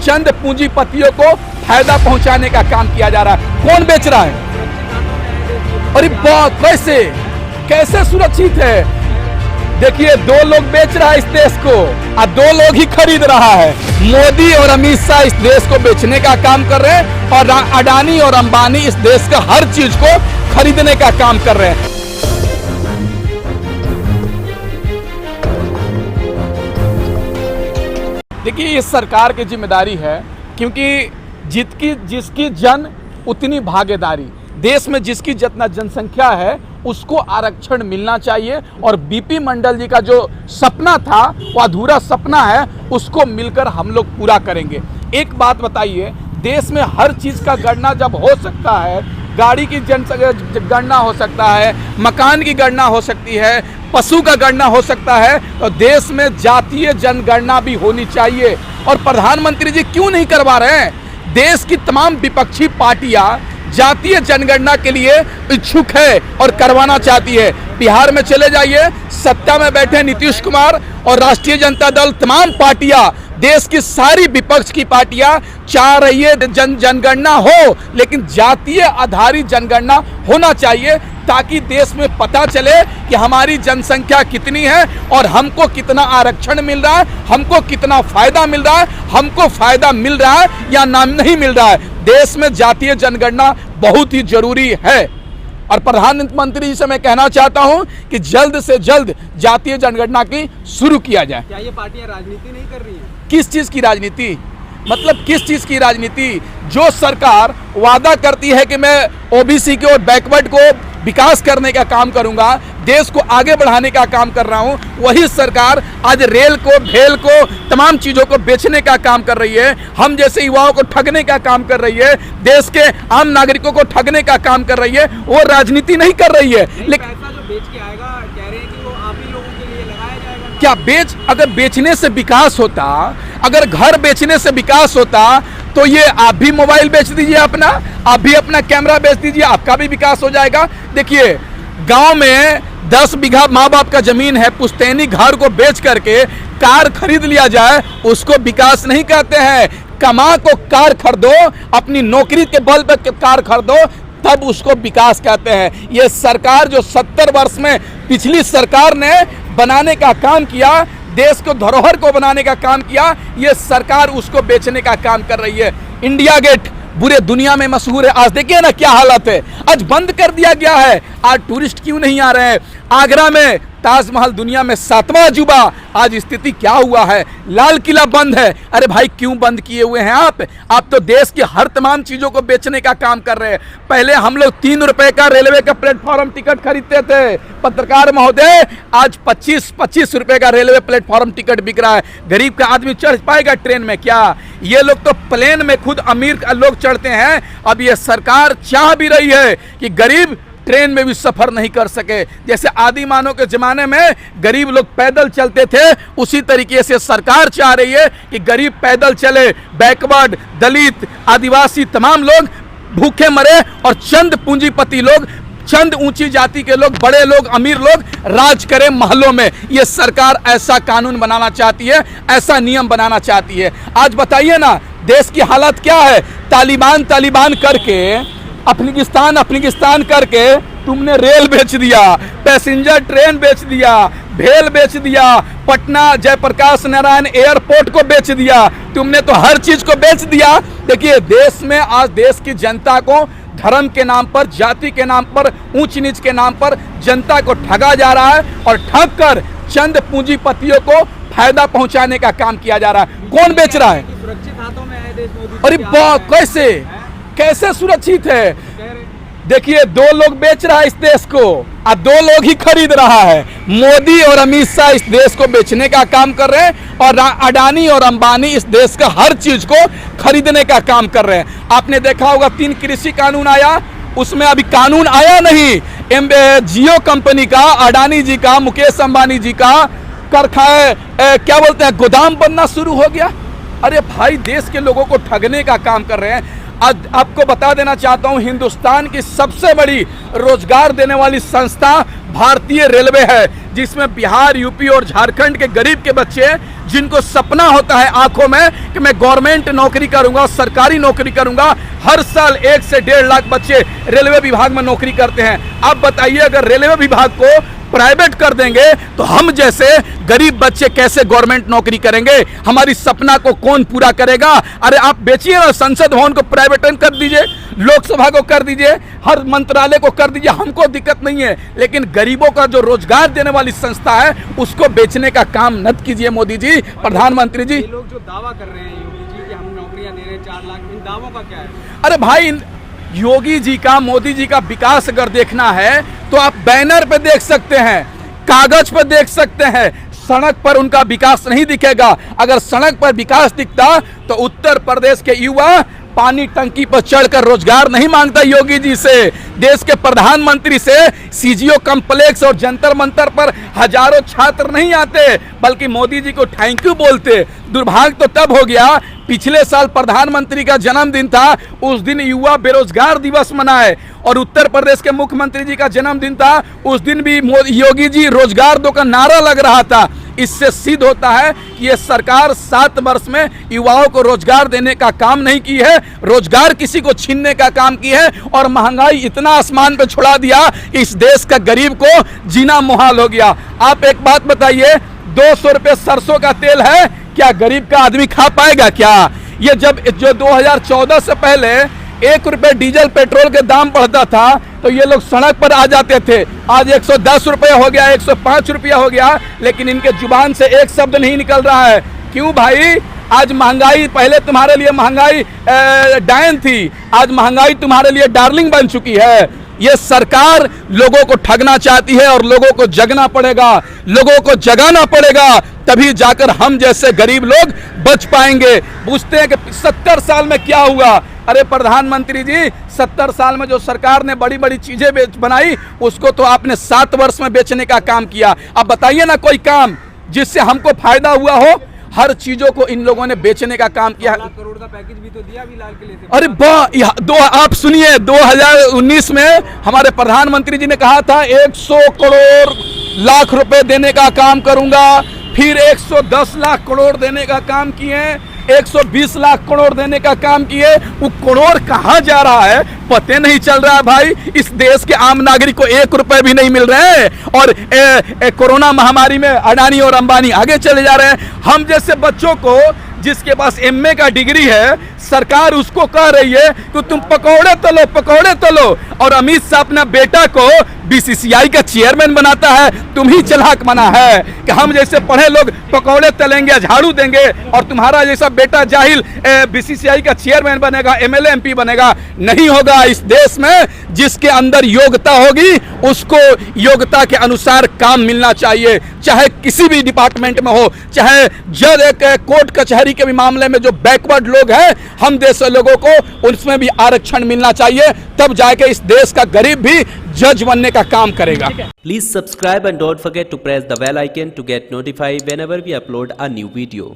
चंद पूंजीपतियों को फायदा पहुंचाने का काम किया जा रहा है। कौन बेच रहा है? अरे कैसे कैसे सुरक्षित है? देखिए, दो लोग बेच रहा है इस देश को और दो लोग ही खरीद रहा है। मोदी और अमित शाह इस देश को बेचने का काम कर रहे हैं और अडानी और अंबानी इस देश का हर चीज को खरीदने का काम कर रहे हैं। देखिए, ये सरकार की जिम्मेदारी है, क्योंकि जिसकी जन उतनी भागीदारी। देश में जिसकी जितना जनसंख्या है उसको आरक्षण मिलना चाहिए और बीपी मंडल जी का जो सपना था वो अधूरा सपना है, उसको मिलकर हम लोग पूरा करेंगे। एक बात बताइए, देश में हर चीज़ का गणना जब हो सकता है, गाड़ी की गणना हो सकता है, मकान की गणना हो सकती है, पशु का गणना हो सकता है, तो देश में जातीय जनगणना भी होनी चाहिए। और प्रधानमंत्री जी क्यों नहीं करवा रहे हैं? देश की तमाम विपक्षी पार्टियां जातीय जनगणना के लिए इच्छुक है और करवाना चाहती है। बिहार में चले जाइए, सत्ता में बैठे नीतीश कुमार और राष्ट्रीय जनता दल, तमाम पार्टियां, देश की सारी विपक्ष की पार्टियां चाह रही है जनगणना हो, लेकिन जातीय आधारित जनगणना होना चाहिए, ताकि देश में पता चले कि हमारी जनसंख्या कितनी है और हमको कितना आरक्षण मिल रहा है, हमको कितना फायदा मिल रहा है, हमको फायदा मिल रहा है या नाम नहीं मिल रहा है। देश में जातीय जनगणना बहुत ही जरूरी है। और प्रधानमंत्री जी से मैं कहना चाहता हूं कि जल्द से जल्द जातीय जनगणना की शुरू किया जाए। क्या ये पार्टियां राजनीति नहीं कर रही हैं? किस चीज की राजनीति? मतलब किस चीज की राजनीति? जो सरकार वादा करती है कि मैं ओबीसी को और बैकवर्ड को विकास करने का काम करूंगा, देश को आगे बढ़ाने का काम कर रहा हूं, वही सरकार आज रेल को, भेल को, तमाम चीजों को बेचने का काम कर रही है। हम जैसे युवाओं को ठगने का काम कर रही है, देश के आम नागरिकों को ठगने का काम कर रही है। वो राजनीति नहीं कर रही है। लेकिन पैसा जो बेच के आएगा, कह रहे हैं कि वो आप ही लोगों के लिए लगाया जाएगा। क्या अगर बेचने से विकास होता, अगर घर बेचने से विकास होता, तो ये आप भी मोबाइल बेच दीजिए अपना, आप भी अपना कैमरा बेच दीजिए, आपका भी विकास हो जाएगा। देखिए, गांव में 10 बीघा माँ बाप का जमीन है, पुश्तैनी घर को बेच करके कार खरीद लिया जाए, उसको विकास नहीं कहते हैं। कमा को कार खरीदो, अपनी नौकरी के बल पर कार खरीदो, तब उसको विकास कहते हैं। ये सरकार जो 70 वर्ष में पिछली सरकार ने बनाने का काम किया, देश को धरोहर को बनाने का काम किया, ये सरकार उसको बेचने का काम कर रही है। इंडिया गेट पूरे दुनिया में मशहूर है। आज देखिए ना क्या हालत है, आज बंद कर दिया गया है। आज टूरिस्ट क्यों नहीं आ रहे हैं? आगरा में ताजमहल दुनिया में 7वां अजूबा, आज स्थिति क्या हुआ है? लाल किला बंद है। अरे भाई, क्यों बंद किए हुए हैं आप तो देश की हर तमाम चीजों को बेचने का काम कर रहे हैं। पहले हम लोग 3 रुपए का रेलवे का प्लेटफॉर्म टिकट खरीदते थे, पत्रकार महोदय, आज 25 रुपए का रेलवे प्लेटफॉर्म टिकट बिक रहा है। गरीब का आदमी चढ़ पाएगा ट्रेन में क्या? ये लोग तो प्लेन में खुद अमीर लोग चढ़ते हैं। अब ये सरकार चाह भी रही है कि गरीब ट्रेन में भी सफर नहीं कर सके। जैसे आदिमानव के जमाने में गरीब लोग पैदल चलते थे, उसी तरीके से सरकार चाह रही है कि गरीब पैदल चले, बैकवर्ड, दलित, आदिवासी तमाम लोग भूखे मरे और चंद पूंजीपति लोग, चंद ऊंची जाति के लोग, बड़े लोग, अमीर लोग राज करें महलों में। ये सरकार ऐसा कानून बनाना चाहती है, ऐसा नियम बनाना चाहती है। आज बताइए ना, देश की हालत क्या है? तालिबान करके, अफगानिस्तान करके तुमने रेल बेच दिया, पैसेंजर ट्रेन बेच दिया, भेल बेच दिया, पटना जयप्रकाश नारायण एयरपोर्ट को बेच दिया, तुमने तो हर चीज को बेच दिया। देखिए, देश में आज देश की जनता को धर्म के नाम पर, जाति के नाम पर, ऊंच नीच के नाम पर जनता को ठगा जा रहा है और ठग कर चंद पूंजीपतियों को फायदा पहुंचाने का काम किया जा रहा है। कौन बेच रहा है? सुरक्षित हाथों में है देश मोदी। अरे कैसे सुरक्षित है? देखिए, 2 लोग बेच रहा है इस देश को और 2 लोग ही खरीद रहा है। मोदी और अमित शाह इस देश को बेचने का काम कर रहे हैं और अडानी और अंबानी इस देश का हर चीज को खरीदने का काम कर रहे हैं। आपने देखा होगा 3 कृषि कानून आया, उसमें अभी कानून आया नहीं। जियो कंपनी का, अडानी जी का, मुकेश अंबानी जी का क्या बोलते हैं, गोदाम बनना शुरू हो गया। अरे भाई, देश के लोगों को ठगने का काम कर रहे हैं। आज आपको बता देना चाहता हूं, हिंदुस्तान की सबसे बड़ी रोजगार देने वाली संस्था भारतीय रेलवे है, जिसमें बिहार, यूपी और झारखंड के गरीब के बच्चे जिनको सपना होता है आंखों में कि मैं गवर्नमेंट नौकरी करूंगा, सरकारी नौकरी करूंगा, हर साल 1 से 1.5 लाख बच्चे रेलवे विभाग में नौकरी करते हैं। आप बताइए, अगर रेलवे विभाग को प्राइवेट कर देंगे तो हम जैसे गरीब बच्चे कैसे गवर्नमेंट नौकरी करेंगे? हमारी सपना को कौन पूरा करेगा? अरे आप बेचिए ना, संसद भवन को प्राइवेटाइज कर दीजिए, लोकसभा को कर दीजिए, हर मंत्रालय को कर दीजिए, हमको दिक्कत नहीं है। लेकिन गरीबों का जो रोजगार देने वाली संस्था है उसको बेचने का काम मत कीजिए मोदी जी, प्रधानमंत्री जी। ये लोग जो दावा कर रहे हैं योगी जी कि हम नौकरियां दे रहे हैं 4 लाख, इन दावों का क्या है? अरे भाई, योगी जी का, मोदी जी का विकास अगर देखना है तो आप बैनर पे देख सकते हैं, कागज पे देख सकते हैं, सड़क पर उनका विकास नहीं दिखेगा। अगर सड़क पर विकास दिखता तो उत्तर प्रदेश के युवा पानी टंकी पर चढ़कर रोजगार नहीं मांगता योगी जी से, देश के प्रधानमंत्री से सीजीओ कॉम्प्लेक्स और जंतर मंतर पर हजारों छात्र नहीं आते, बल्कि मोदी जी को थैंक यू बोलते। दुर्भाग्य तो तब हो गया, पिछले साल प्रधानमंत्री का जन्मदिन था, उस दिन युवा बेरोजगार दिवस मनाए, और उत्तर प्रदेश के मुख्यमंत्री जी का जन्मदिन था, उस दिन भी योगी जी रोजगार दो का नारा लग रहा था। इससे सिद्ध होता है कि ये सरकार 7 वर्ष में युवाओं को रोजगार देने का काम नहीं की है, रोजगार किसी को छीनने का काम की है, और महंगाई इतना आसमान पे छुड़ा दिया कि इस देश का गरीब को जीना मुहाल हो गया। आप एक बात बताइए, 200 रुपये सरसों का तेल है, क्या गरीब का आदमी खा पाएगा क्या? ये जो 2014 से पहले 1 रुपये डीजल पेट्रोल के दाम बढ़ता था तो ये लोग सड़क पर आ जाते थे, आज 110 रुपये हो गया, 105 रुपया हो गया, लेकिन इनके जुबान से एक शब्द नहीं निकल रहा है। क्यों भाई? आज महंगाई, पहले तुम्हारे लिए महंगाई डायन थी, आज महंगाई तुम्हारे लिए डार्लिंग बन चुकी है। ये सरकार लोगों को ठगना चाहती है और लोगों को जगना पड़ेगा, लोगों को जगाना पड़ेगा, तभी जाकर हम जैसे गरीब लोग बच पाएंगे। पूछते हैं कि 70 साल में क्या हुआ? अरे प्रधानमंत्री जी, 70 साल में जो सरकार ने बड़ी बड़ी चीजें बनाई उसको तो आपने 7 वर्ष में बेचने का काम किया। अब बताइए ना कोई काम जिससे हमको फायदा हुआ हो। हर चीजों को इन लोगों ने बेचने का काम किया। 2 लाख करोड़ का पैकेज भी तो दिया अभी लाल किले से। अरे आप सुनिए, 2019 में हमारे प्रधानमंत्री जी ने कहा था 100 करोड़ लाख रुपए देने का काम करूंगा, फिर 110 लाख करोड़ देने का काम किए, 120 लाख करोड़ देने का काम किए। वो करोड़ कहाँ जा रहा है पते नहीं चल रहा है भाई। इस देश के आम नागरिक को 1 रुपए भी नहीं मिल रहे हैं, और कोरोना महामारी में अडानी और अंबानी आगे चले जा रहे हैं। हम जैसे बच्चों को, जिसके पास एमए का डिग्री है, सरकार उसको कह रही है कि तुम पकौड़े तलो, पकौड़े तलो, और अमित शाह अपना बेटा को बीसीसीआई का चेयरमैन बनाता है। तुम ही चालाक बना है कि हम जैसे पढ़े लोग पकौड़े तलेंगे, झाड़ू देंगे, और तुम्हारा जैसा बेटा जाहिल बीसीसीआई का चेयरमैन बनेगा, एमएलए एमपी बनेगा। नहीं होगा। इस देश में जिसके अंदर योग्यता होगी उसको योग्यता के अनुसार काम मिलना चाहिए, चाहे किसी भी डिपार्टमेंट में हो, चाहे जज, कोर्ट कचहरी के भी मामले में जो बैकवर्ड लोग हैं, हम जैसे लोगों को उसमें भी आरक्षण मिलना चाहिए, तब जाके इस देश का गरीब भी जज बनने का काम करेगा। Please subscribe and don't forget to press the bell icon to get notified whenever we upload a new video.